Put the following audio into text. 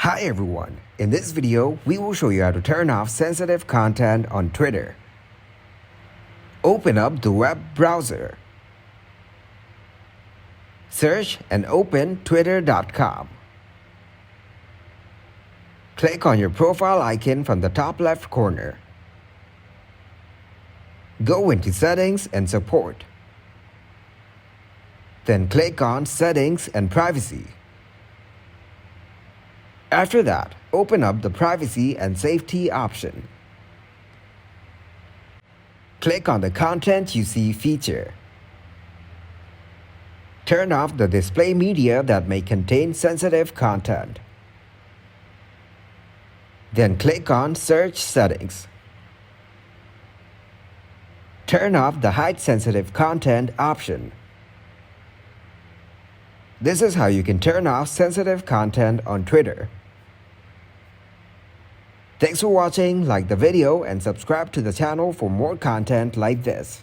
Hi everyone, in this video we will show you how to turn off sensitive content on Twitter. Open up the web browser. Search and open twitter.com. Click on your profile icon from the top left corner. Go into Settings and Support. Then click on Settings and Privacy. After that, open up the Privacy and Safety option. Click on the Content You See feature. Turn off the display media that may contain sensitive content. Then click on Search Settings. Turn off the Hide Sensitive Content option. This is how you can turn off sensitive content on Twitter. Thanks for watching, like the video and subscribe to the channel for more content like this.